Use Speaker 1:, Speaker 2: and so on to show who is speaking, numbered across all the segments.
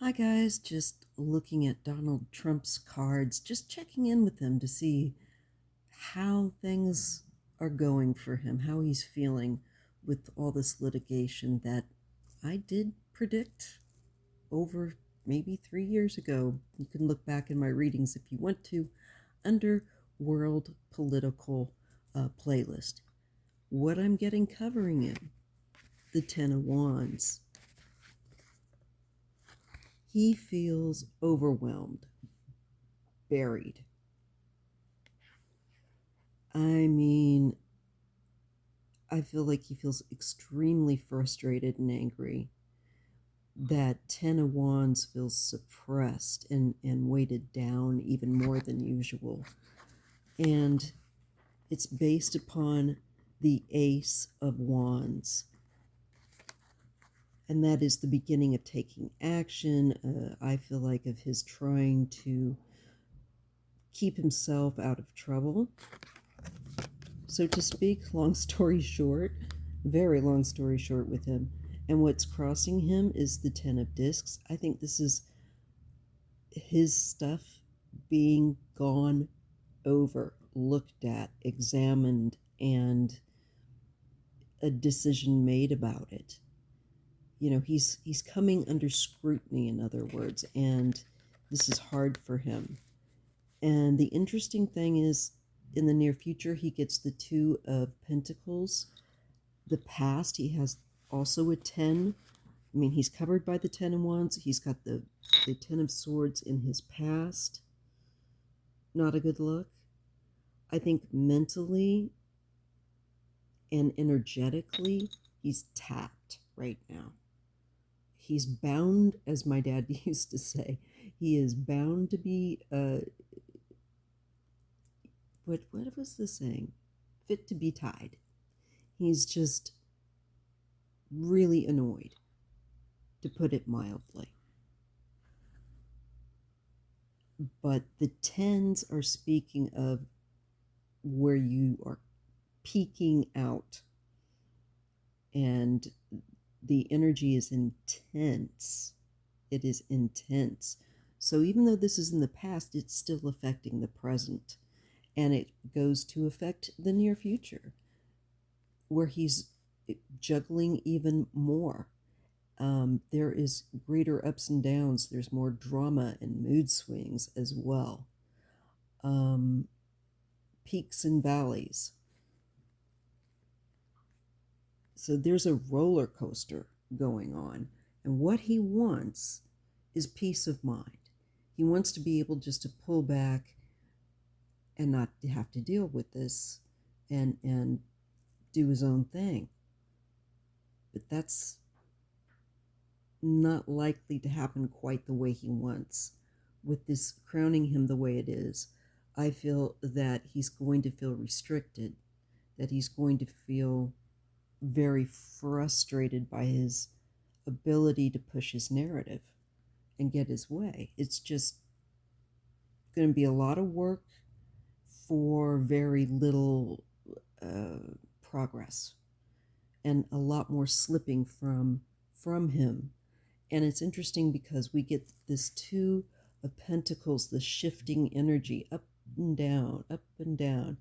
Speaker 1: Hi guys, just looking at Donald Trump's cards, just checking in with him to see how things are going for him, how he's feeling with all this litigation that I did predict over maybe 3 years ago. You can look back in my readings if you want to, under World Political playlist. What I'm getting covering in the Ten of Wands. He feels overwhelmed, buried. I mean, I feel like he feels extremely frustrated and angry. That Ten of Wands feels suppressed and weighted down even more than usual. And it's based upon the Ace of Wands. And that is the beginning of taking action. I feel like of his trying to keep himself out of trouble. So to speak, long story short, very long story short with him, and what's crossing him is the Ten of Discs. I think this is his stuff being gone over, looked at, examined, and a decision made about it. You know, he's coming under scrutiny, in other words, and this is hard for him. And the interesting thing is, in the near future, he gets the Two of Pentacles. The past, he has also a 10. I mean, he's covered by the Ten of Wands. He's got the Ten of Swords in his past. Not a good look. I think mentally and energetically, he's tapped right now. He's bound, as my dad used to say, he is bound to be, what was the saying? Fit to be tied. He's just really annoyed, to put it mildly. But the tens are speaking of where you are peaking out, and the energy is intense. It is intense. So even though this is in the past, it's still affecting the present, and it goes to affect the near future, where he's juggling even more. There is greater ups and downs. There's more drama and mood swings as well. Peaks and valleys. So there's a roller coaster going on. And what he wants is peace of mind. He wants to be able just to pull back and not have to deal with this and do his own thing. But that's not likely to happen quite the way he wants. With this crowning him the way it is, I feel that he's going to feel restricted, that he's going to feel very frustrated by his ability to push his narrative and get his way. It's just going to be a lot of work for very little progress, and a lot more slipping from him. And it's interesting because we get this Two of Pentacles, the shifting energy, up and down, up and down.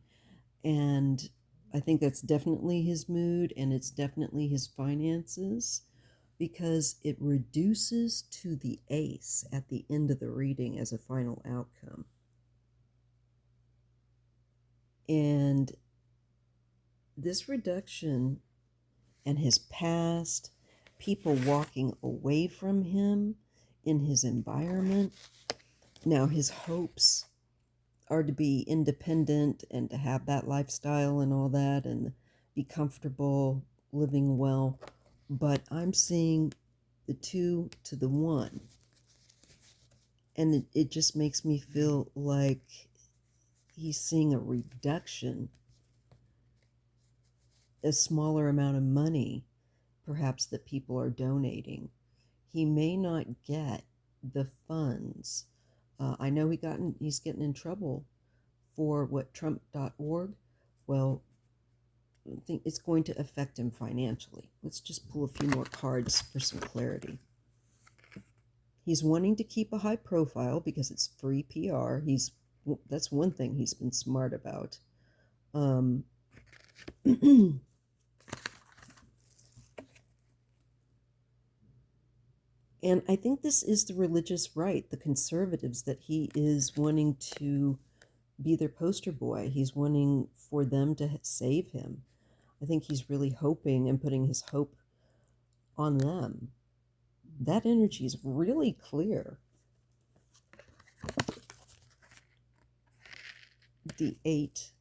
Speaker 1: And I think that's definitely his mood, and it's definitely his finances, because it reduces to the Ace at the end of the reading as a final outcome. And this reduction and his past, people walking away from him in his environment. Now, his hopes are to be independent and to have that lifestyle and all that and be comfortable living well. But I'm seeing the 2 to the 1. And it just makes me feel like he's seeing a reduction, a smaller amount of money, perhaps, that people are donating. He may not get the funds. I know he's getting in trouble for what Trump.org. Well, I think it's going to affect him financially. Let's just pull a few more cards for some clarity. He's wanting to keep a high profile because it's free PR. That's one thing he's been smart about. Um, And I think this is the religious right, the conservatives, that he is wanting to be their poster boy. He's wanting for them to save him. I think he's really hoping and putting his hope on them. That energy is really clear. The Eight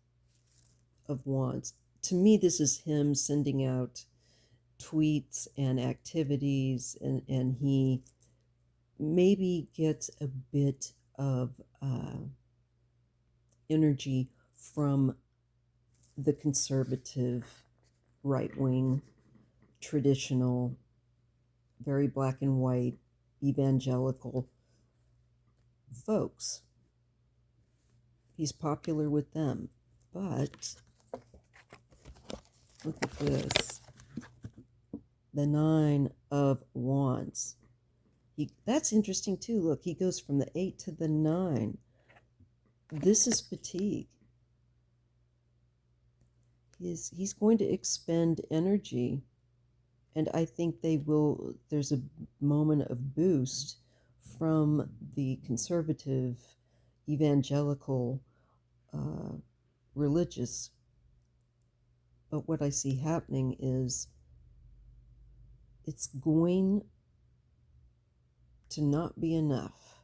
Speaker 1: of Wands. To me, this is him sending out tweets and activities, and he maybe gets a bit of energy from the conservative, right wing, traditional, very black and white, evangelical folks. He's popular with them. But look at this, the Nine of Wands. That's interesting too. Look, he goes from the 8 to the 9. This is fatigue. He's going to expend energy, and I think there's a moment of boost from the conservative, evangelical, religious. But what I see happening is it's going to not be enough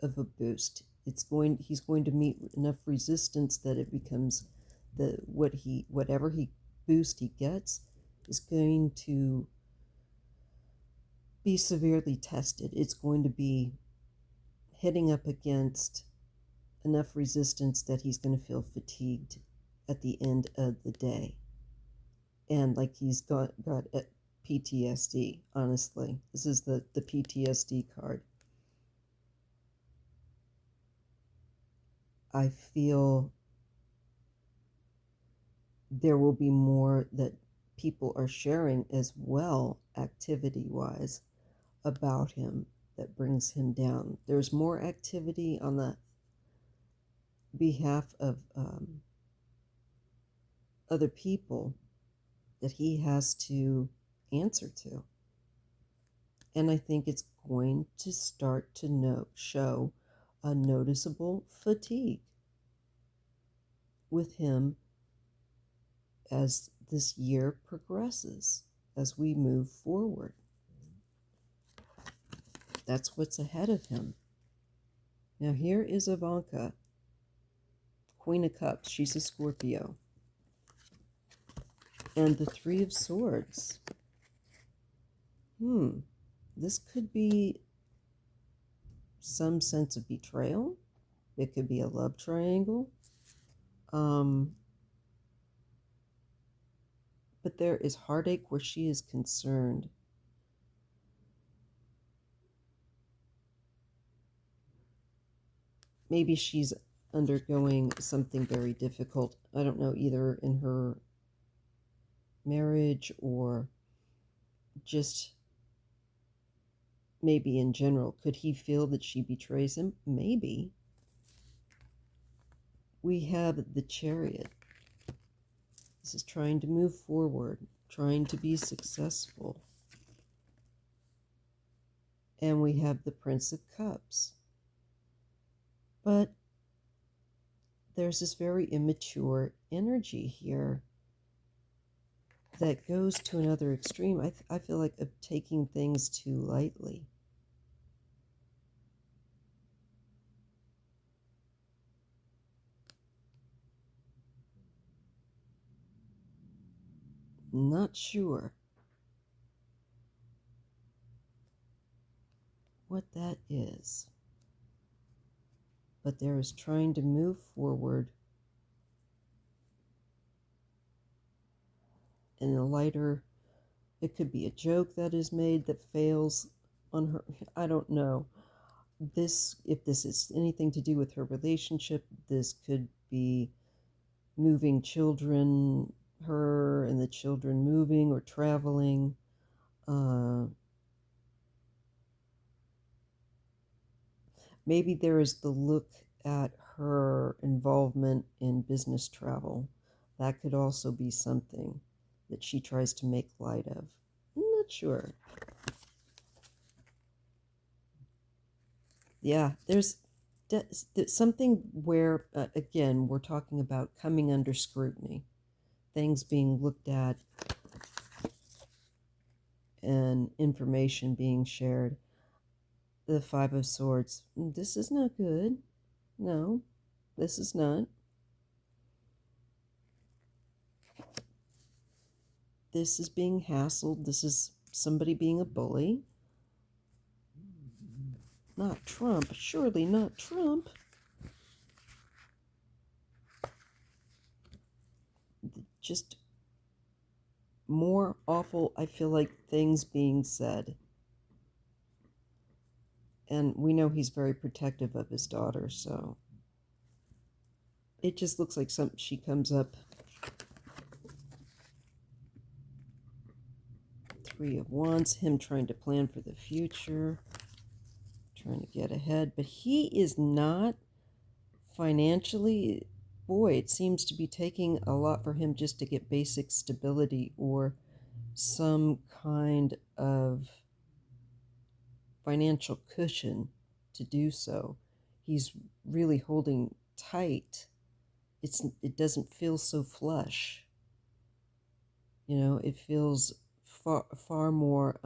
Speaker 1: of a boost. He's going to meet enough resistance that it becomes whatever boost he gets is going to be severely tested. It's going to be hitting up against enough resistance that he's going to feel fatigued at the end of the day. And like he's got a PTSD, honestly. This is the PTSD card. I feel there will be more that people are sharing as well, activity wise, about him that brings him down. There's more activity on the behalf of other people that he has to answer to. And I think it's going to start to show a noticeable fatigue with him as this year progresses, as we move forward. That's what's ahead of him. Now, here is Ivanka, Queen of Cups. She's a Scorpio. And the Three of Swords. This could be some sense of betrayal. It could be a love triangle. But there is heartache where she is concerned. Maybe she's undergoing something very difficult. I don't know, either in her marriage or just maybe in general. Could he feel that she betrays him? Maybe. We have the Chariot. This is trying to move forward, trying to be successful. And we have the Prince of Cups. But there's this very immature energy here that goes to another extreme. I feel like of taking things too lightly. Not sure what that is. But there is trying to move forward in a lighter, it could be a joke that is made that fails on her. I don't know. If this is anything to do with her relationship, this could be moving children, her and the children moving or traveling. Maybe there is the look at her involvement in business travel. That could also be something that she tries to make light of. I'm not sure. Yeah, there's something where, again, we're talking about coming under scrutiny, things being looked at, and information being shared. The Five of Swords. This is not good. No, this is not. This is being hassled. This is somebody being a bully. Not Trump. Surely not Trump. Just more awful, I feel like, things being said. And we know he's very protective of his daughter, so it just looks like she comes up. Three of Wands, him trying to plan for the future, trying to get ahead, but he is not financially. Boy, it seems to be taking a lot for him just to get basic stability or some kind of financial cushion to do so. He's really holding tight. It doesn't feel so flush. It feels far more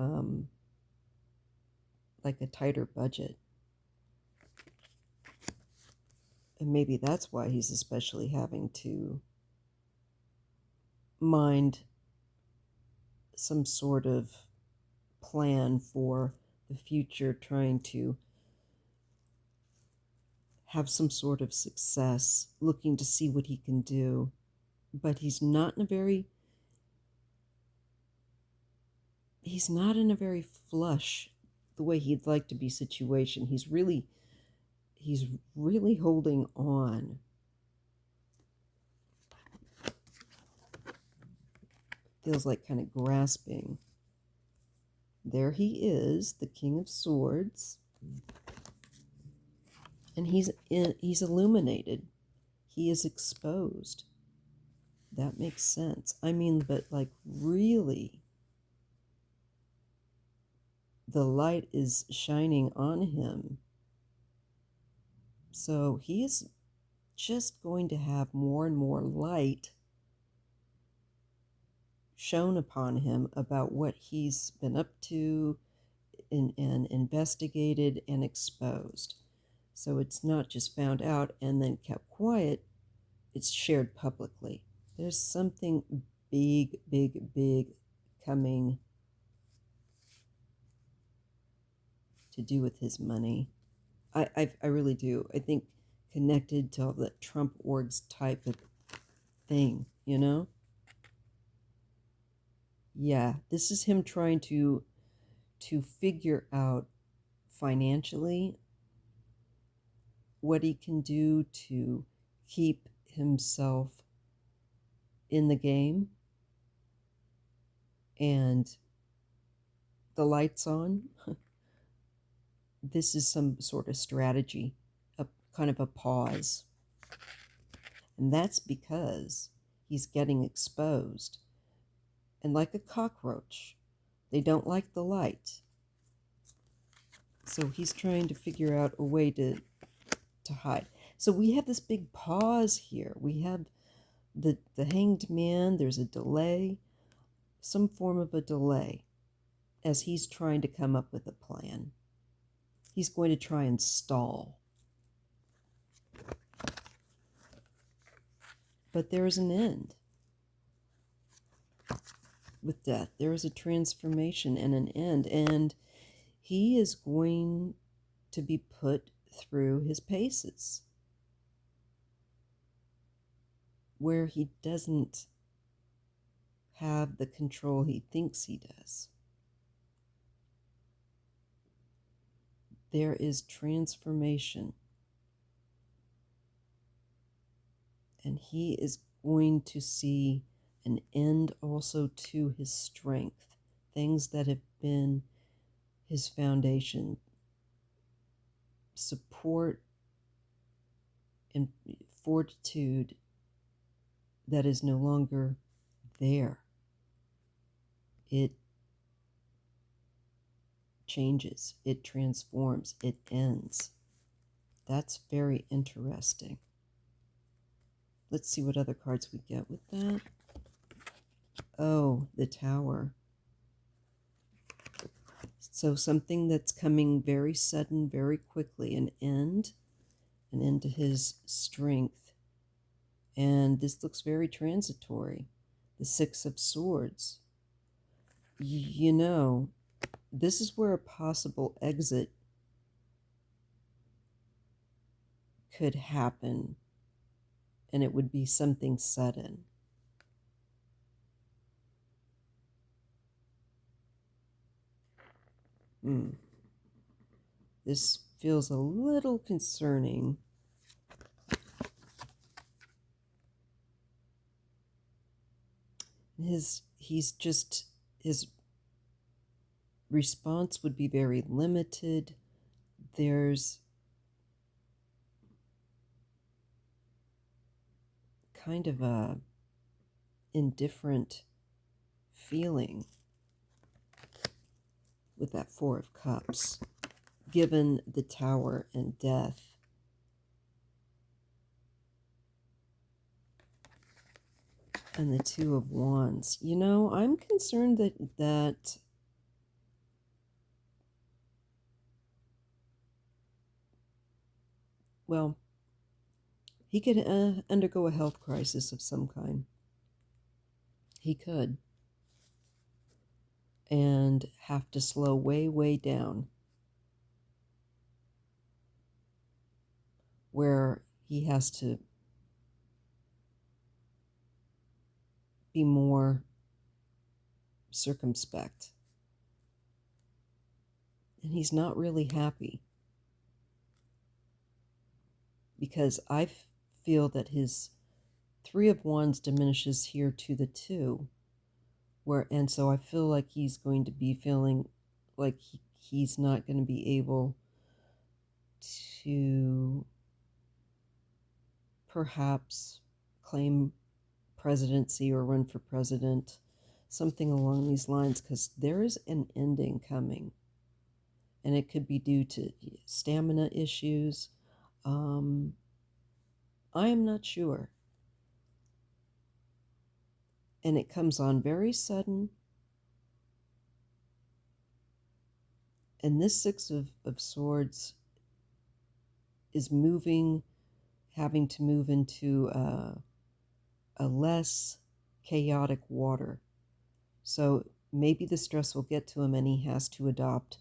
Speaker 1: like a tighter budget. And maybe that's why he's especially having to mind some sort of plan for the future, trying to have some sort of success, looking to see what he can do. But he's not in a very flush, the way he'd like to be situation. He's really holding on. Feels like kind of grasping. There he is, the King of Swords. And he's illuminated. He is exposed. That makes sense. I mean, but like really, the light is shining on him. So he is just going to have more and more light shown upon him about what he's been up to and investigated and exposed. So it's not just found out and then kept quiet, it's shared publicly. There's something big, big, big coming to do with his money. I really do. I think connected to all that Trump orgs type of thing, Yeah, this is him trying to figure out financially what he can do to keep himself in the game and the lights on. This is some sort of strategy, a kind of a pause. And that's because he's getting exposed. And like a cockroach, they don't like the light. So he's trying to figure out a way to hide. So we have this big pause here. We have the Hanged Man. There's a delay, some form of a delay, as he's trying to come up with a plan. He's going to try and stall. But there is an end. With death, there is a transformation and an end. And he is going to be put through his paces, where he doesn't have the control he thinks he does. There is transformation. And he is going to see an end also to his strength, things that have been his foundation, support and fortitude that is no longer there. It changes, it transforms, it ends. That's very interesting. Let's see what other cards we get with that. Oh, the Tower. So something that's coming very sudden, very quickly, an end to his strength. And this looks very transitory. The Six of Swords. You know, this is where a possible exit could happen, and it would be something sudden. This feels a little concerning. His response would be very limited. There's kind of a indifferent feeling with that Four of Cups, given the Tower and death. And the Two of Wands. You know, I'm concerned that well, he could undergo a health crisis of some kind. He could. And have to slow way, way down. Where he has to be more circumspect. And he's not really happy. Because I feel that his Three of Wands diminishes here to the Two. And so I feel like he's going to be feeling like he's not going to be able to perhaps claim presidency or run for president, something along these lines, because there is an ending coming. And it could be due to stamina issues. I am not sure. And it comes on very sudden. And this Six of Swords is having to move into a less chaotic water. So maybe the stress will get to him and he has to adopt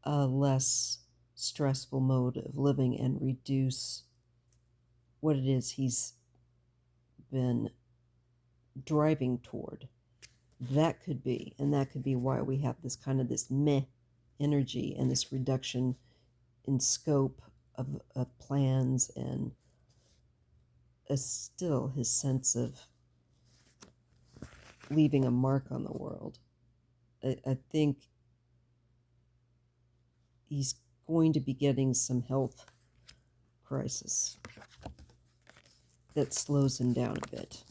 Speaker 1: a less stressful mode of living and reduce what it is he's been driving toward. That could be, and that could be why we have this kind of this meh energy and this reduction in scope of plans, and still his sense of leaving a mark on the world. I think he's going to be getting some health crisis that slows him down a bit.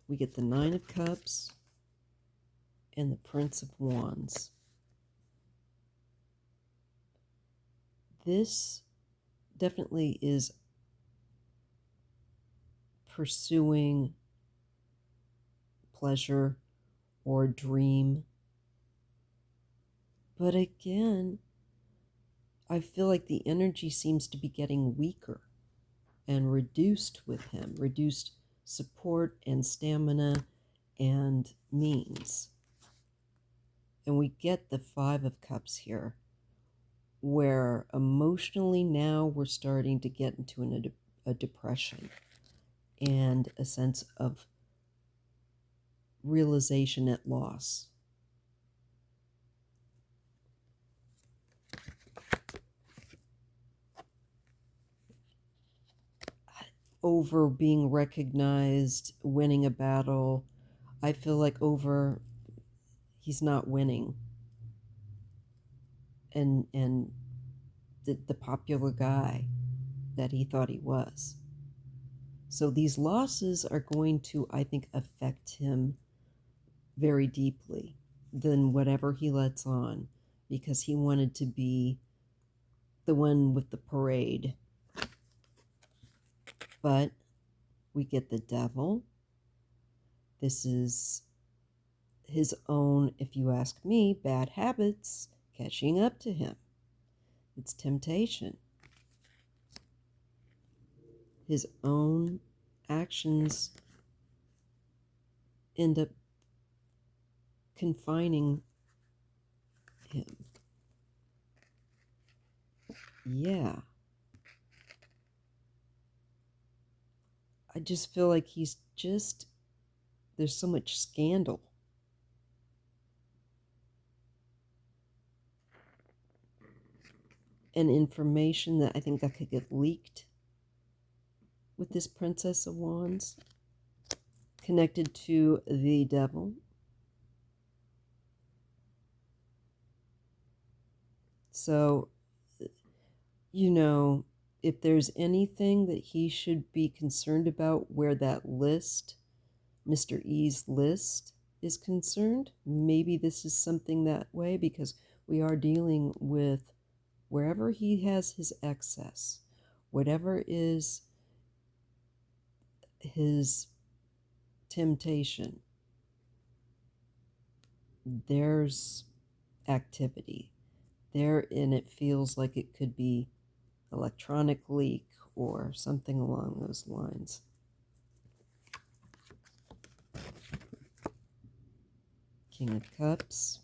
Speaker 1: We get the Nine of Cups and the Prince of Wands. This definitely is pursuing pleasure or dream. But again, I feel like the energy seems to be getting weaker and reduced with him, reduced support and stamina and means. And we get the Five of Cups here, where emotionally now we're starting to get into a depression and a sense of realization at loss. Over being recognized, winning a battle. I feel like he's not winning. And the popular guy that he thought he was. So these losses are going to, I think, affect him very deeply than whatever he lets on, because he wanted to be the one with the parade. But we get the devil. This is his own, if you ask me, bad habits catching up to him. It's temptation. His own actions end up confining him. Yeah. I just feel like there's so much scandal. And information that I think that could get leaked with this Princess of Wands connected to the devil. So, if there's anything that he should be concerned about where that list, Mr. E's list, is concerned, maybe this is something that way, because we are dealing with wherever he has his excess, whatever is his temptation, there's activity there, and it feels like it could be electronic leak or something along those lines. King of Cups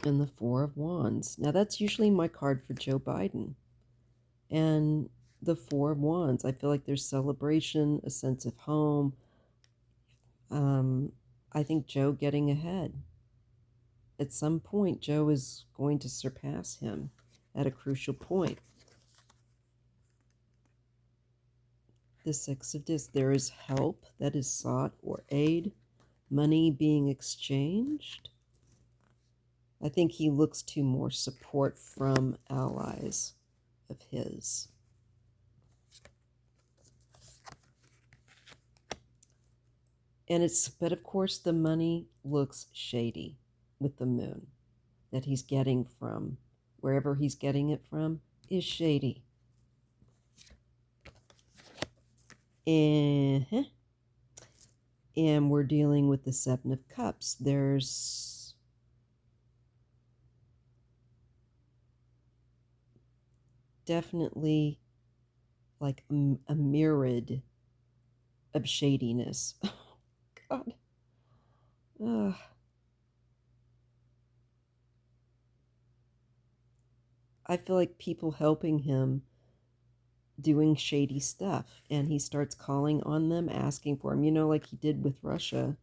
Speaker 1: and the Four of Wands. Now that's usually my card for Joe Biden. And the Four of Wands, I feel like there's celebration, a sense of home. I think Joe getting ahead. At some point, Joe is going to surpass him at a crucial point. The Six of Discs, there is help that is sought or aid, money being exchanged. I think he looks to more support from allies of his. But of course, the money looks shady with the moon that he's getting from, wherever he's getting it from, is shady. And we're dealing with the Seven of Cups. There's definitely like a myriad of shadiness. God. I feel like people helping him doing shady stuff, and he starts calling on them, asking for him, like he did with Russia.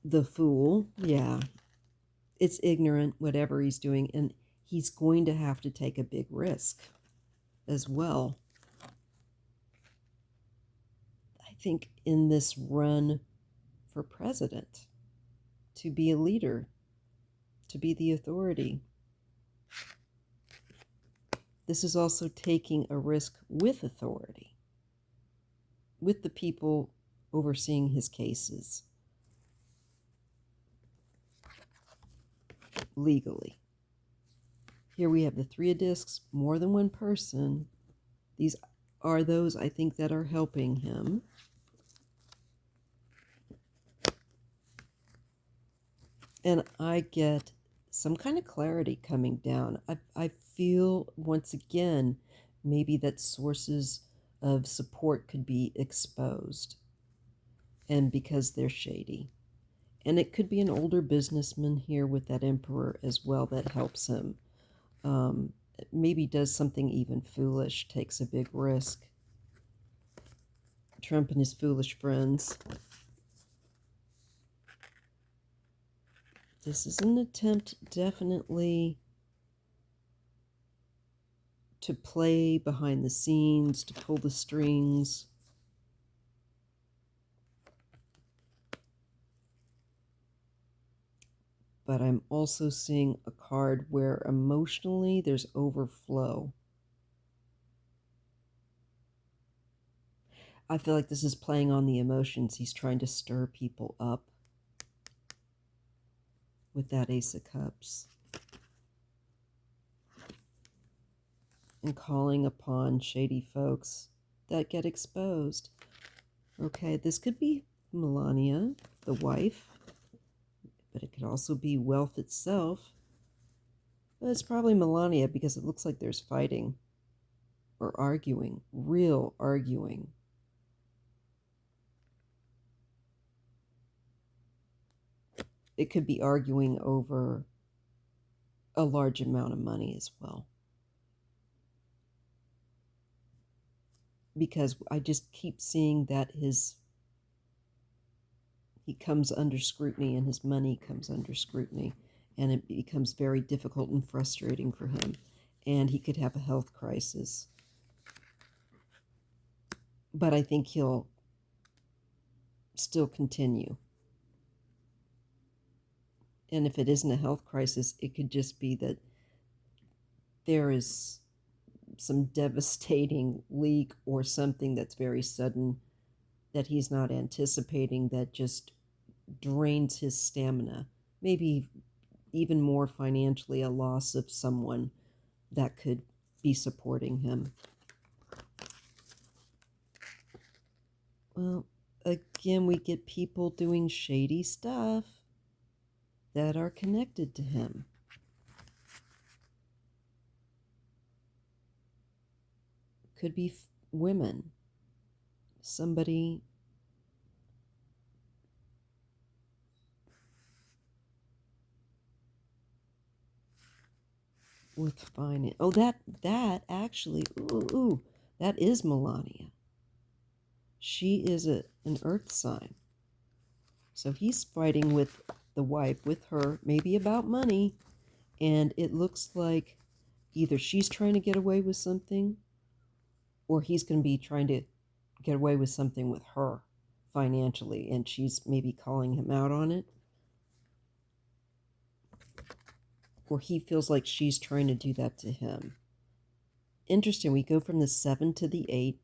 Speaker 1: The Fool, yeah. It's ignorant, whatever he's doing, and he's going to have to take a big risk as well. I think in this run for president, to be a leader, to be the authority. This is also taking a risk with authority, with the people overseeing his cases legally. Here we have the Three of Discs, more than one person. These are those, I think, that are helping him. And I get some kind of clarity coming down. I feel, once again, maybe that sources of support could be exposed, and because they're shady. And it could be an older businessman here with that Emperor as well that helps him. Maybe does something even foolish, takes a big risk. Trump and his foolish friends. This is an attempt, definitely, to play behind the scenes, to pull the strings. but I'm also seeing a card where emotionally there's overflow. I feel like this is playing on the emotions. He's trying to stir people up with that Ace of Cups and calling upon shady folks that get exposed. Okay, this could be Melania, the wife, but it could also be wealth itself. But it's probably Melania because it looks like there's fighting or arguing, real arguing. It could be arguing over a large amount of money as well. Because I just keep seeing that he comes under scrutiny and his money comes under scrutiny, and it becomes very difficult and frustrating for him, and he could have a health crisis. But I think he'll still continue. And if it isn't a health crisis, it could just be that there is some devastating leak or something that's very sudden that he's not anticipating that just drains his stamina. Maybe even more financially, a loss of someone that could be supporting him. Well, again, we get people doing shady stuff that are connected to him. Could be women. Somebody with finance. Oh, that actually, ooh, that is Melania. She is an earth sign. So he's fighting with the wife, with her, maybe about money. And it looks like either she's trying to get away with something or he's going to be trying to get away with something with her financially. And she's maybe calling him out on it. Or he feels like she's trying to do that to him. Interesting. We go from the 7 to the 8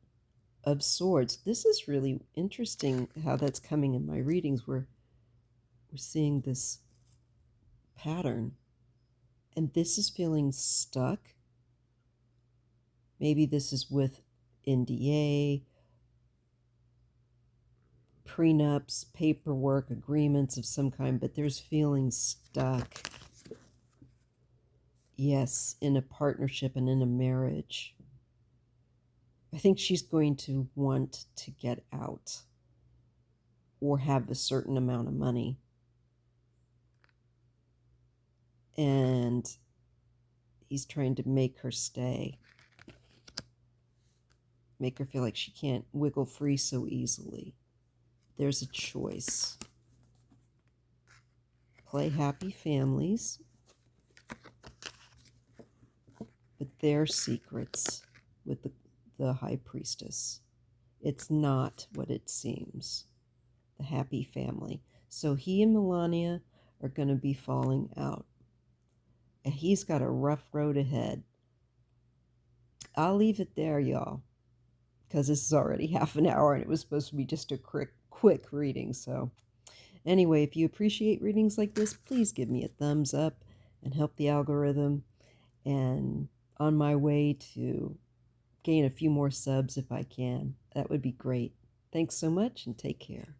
Speaker 1: of Swords. This is really interesting how that's coming in my readings. We're seeing this pattern. And this is feeling stuck. Maybe this is with NDA, prenups, paperwork, agreements of some kind, but there's feeling stuck. Yes, in a partnership and in a marriage. I think she's going to want to get out or have a certain amount of money. And he's trying to make her stay. Make her feel like she can't wiggle free so easily. There's a choice. Play happy families, but their secrets with the high priestess. It's not what it seems. The happy family. So he and Melania are going to be falling out. And he's got a rough road ahead. I'll leave it there, y'all, because this is already half an hour and it was supposed to be just a quick reading. So anyway, if you appreciate readings like this, please give me a thumbs up and help the algorithm. And on my way to gain a few more subs if I can, that would be great. Thanks so much and take care.